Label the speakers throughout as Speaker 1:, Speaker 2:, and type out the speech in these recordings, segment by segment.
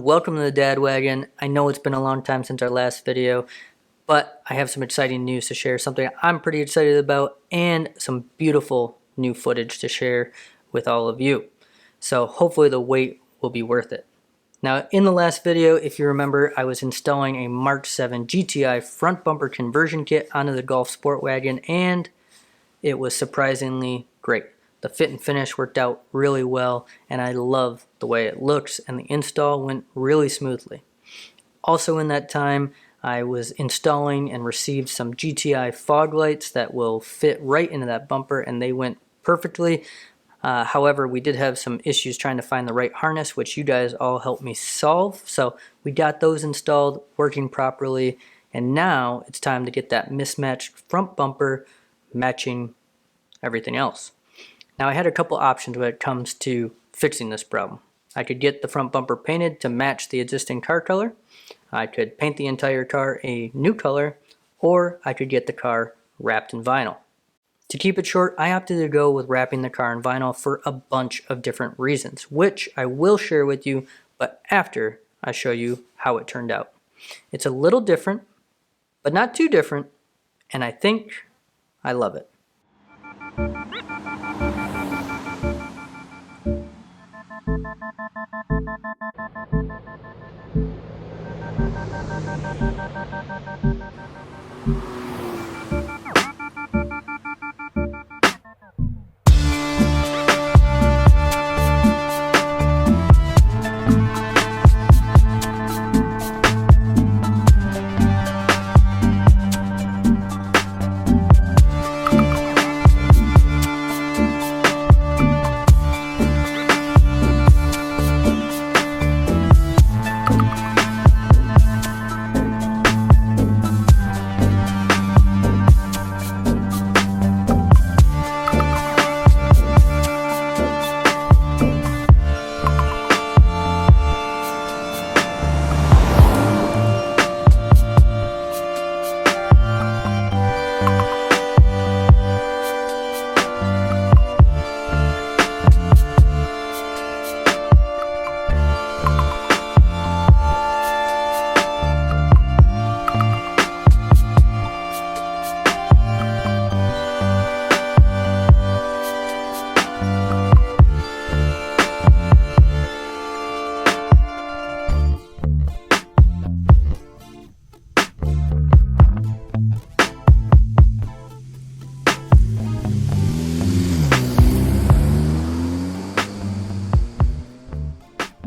Speaker 1: welcome to the Dad Wagon. I know it's been a long time since our last video, but I have some exciting news to share, something I'm pretty excited about, and some beautiful new footage to share with all of you. So hopefully the wait will be worth it. Now, in the last video, if you remember, I was installing a Mark 7 GTI front bumper conversion kit onto the Golf Sportwagen, and it was surprisingly great. The fit and finish worked out really well, and I love the way it looks, and the install went really smoothly. Also in that time, I was installing and received some GTI fog lights that will fit right into that bumper, and they went perfectly. However, we did have some issues trying to find the right harness, which you guys all helped me solve. So we got those installed, working properly, and now it's time to get that mismatched front bumper matching everything else. Now, I had a couple options when it comes to fixing this problem. I could get the front bumper painted to match the existing car color. I could paint the entire car a new color, or I could get the car wrapped in vinyl. To keep it short, I opted to go with wrapping the car in vinyl for a bunch of different reasons, which I will share with you, but after I show you how it turned out. It's a little different, but not too different, and I think I love it.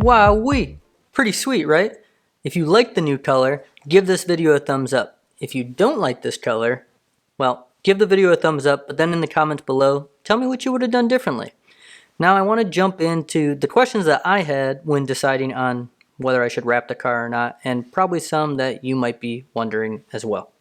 Speaker 1: Wowee! Pretty sweet, right? If you like the new color, give this video a thumbs up. If you don't like this color, well, give the video a thumbs up, but then in the comments below, tell me what you would have done differently. Now I want to jump into the questions that I had when deciding on whether I should wrap the car or not, and probably some that you might be wondering as well.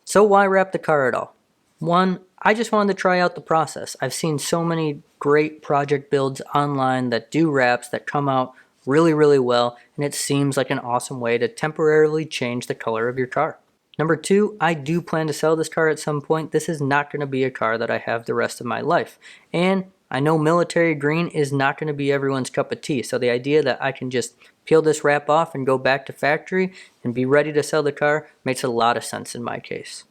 Speaker 1: So why wrap the car at all? One, I just wanted to try out the process. I've seen so many great project builds online that do wraps that come out really, really well, and it seems like an awesome way to temporarily change the color of your car. Number two, I do plan to sell this car at some point. This is not going to be a car that I have the rest of my life. And I know military green is not going to be everyone's cup of tea, so the idea that I can just peel this wrap off and go back to factory and be ready to sell the car makes a lot of sense in my case.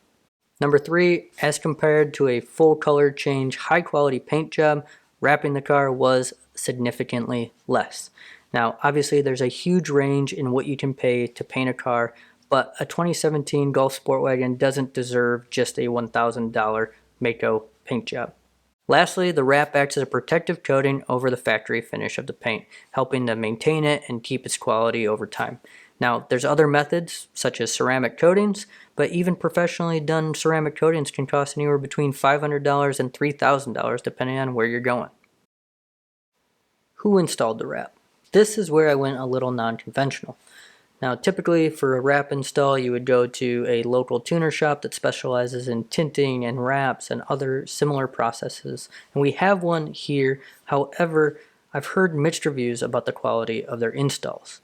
Speaker 1: Number three, as compared to a full color change, high quality paint job, wrapping the car was significantly less. Now, obviously there's a huge range in what you can pay to paint a car, but a 2017 Golf Sportwagen doesn't deserve just a $1,000 Neko paint job. Lastly, the wrap acts as a protective coating over the factory finish of the paint, helping to maintain it and keep its quality over time. Now, there's other methods, such as ceramic coatings, but even professionally done ceramic coatings can cost anywhere between $500 and $3,000 depending on where you're going. Who installed the wrap? This is where I went a little non-conventional. Now, typically for a wrap install, you would go to a local tuner shop that specializes in tinting and wraps and other similar processes. And we have one here. However, I've heard mixed reviews about the quality of their installs.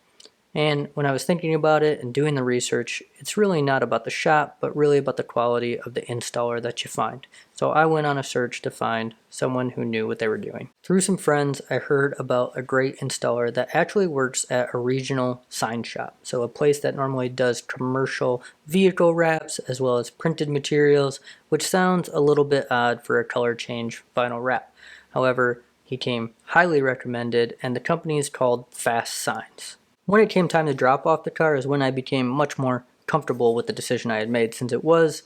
Speaker 1: And when I was thinking about it and doing the research, it's really not about the shop, but really about the quality of the installer that you find. So I went on a search to find someone who knew what they were doing. Through some friends, I heard about a great installer that actually works at a regional sign shop. So a place that normally does commercial vehicle wraps as well as printed materials, which sounds a little bit odd for a color change vinyl wrap. However, he came highly recommended, and the company is called Fast Signs. When it came time to drop off the car is when I became much more comfortable with the decision I had made, since it was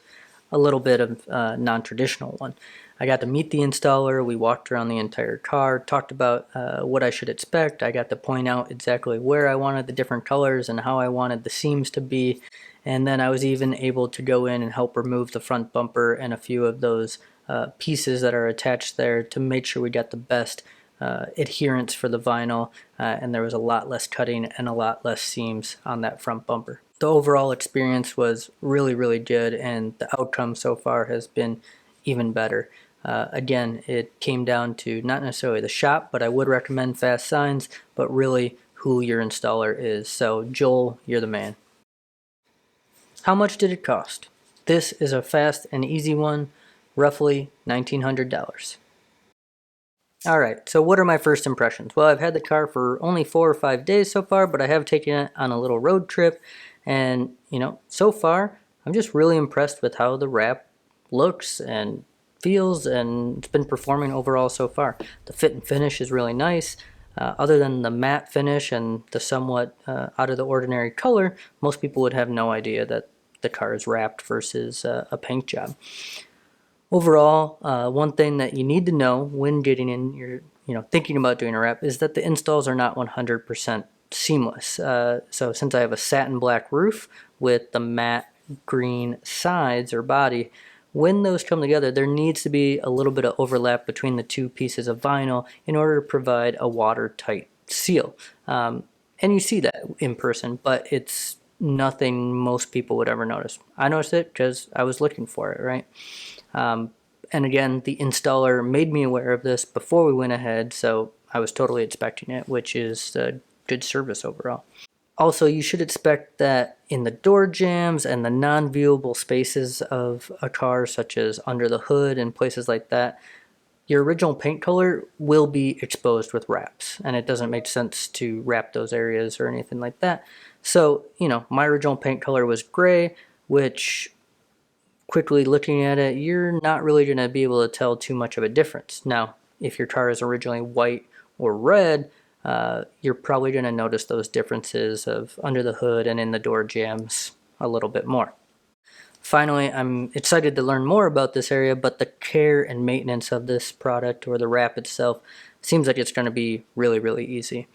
Speaker 1: a little bit of a non-traditional one. I got to meet the installer, we walked around the entire car, talked about what I should expect. I got to point out exactly where I wanted the different colors and how I wanted the seams to be, and then I was even able to go in and help remove the front bumper and a few of those pieces that are attached there to make sure we got the best adherence for the vinyl, and there was a lot less cutting and a lot less seams on that front bumper. The overall experience was really, really good, and the outcome so far has been even better. Again, it came down to not necessarily the shop, but I would recommend Fast Signs, but really who your installer is. So Joel, you're the man. How much did it cost? This is a fast and easy one, roughly $1,900. Alright, so what are my first impressions? Well, I've had the car for only 4 or 5 days so far, but I have taken it on a little road trip, and so far I'm just really impressed with how the wrap looks and feels, and it's been performing overall so far. The fit and finish is really nice. Other than the matte finish and the somewhat out of the ordinary color, most people would have no idea that the car is wrapped versus a paint job. Overall, one thing that you need to know when getting in your, thinking about doing a wrap is that the installs are not 100% seamless. So since I have a satin black roof with the matte green sides or body, when those come together, there needs to be a little bit of overlap between the two pieces of vinyl in order to provide a watertight seal. And you see that in person, but it's nothing most people would ever notice. I noticed it because I was looking for it, right? And again, the installer made me aware of this before we went ahead, so I was totally expecting it, which is good service overall. Also, you should expect that in the door jambs and the non-viewable spaces of a car, such as under the hood and places like that, your original paint color will be exposed with wraps, and it doesn't make sense to wrap those areas or anything like that. So, my original paint color was gray, which, quickly looking at it, you're not really going to be able to tell too much of a difference. Now, if your car is originally white or red, you're probably going to notice those differences of under the hood and in the door jambs a little bit more. Finally, I'm excited to learn more about this area, but the care and maintenance of this product or the wrap itself seems like it's going to be really, really easy.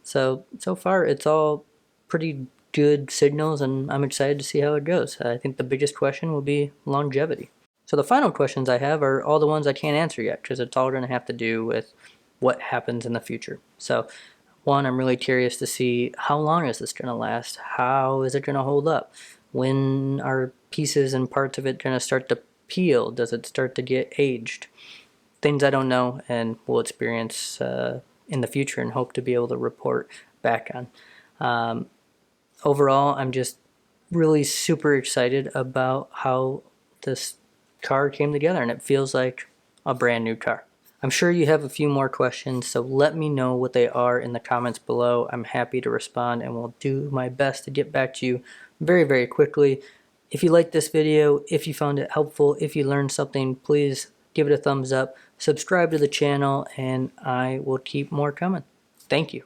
Speaker 1: So far it's all pretty good signals, and I'm excited to see how it goes. I think the biggest question will be longevity. So the final questions I have are all the ones I can't answer yet, because it's all going to have to do with what happens in the future. So one, I'm really curious to see how long is this going to last? How is it going to hold up? When are pieces and parts of it going to start to peel? Does it start to get aged? Things I don't know and will experience in the future and hope to be able to report back on. Overall, I'm just really super excited about how this car came together, and it feels like a brand new car. I'm sure you have a few more questions, so let me know what they are in the comments below. I'm happy to respond, and will do my best to get back to you very, very quickly. If you liked this video, if you found it helpful, if you learned something, please give it a thumbs up, subscribe to the channel, and I will keep more coming. Thank you.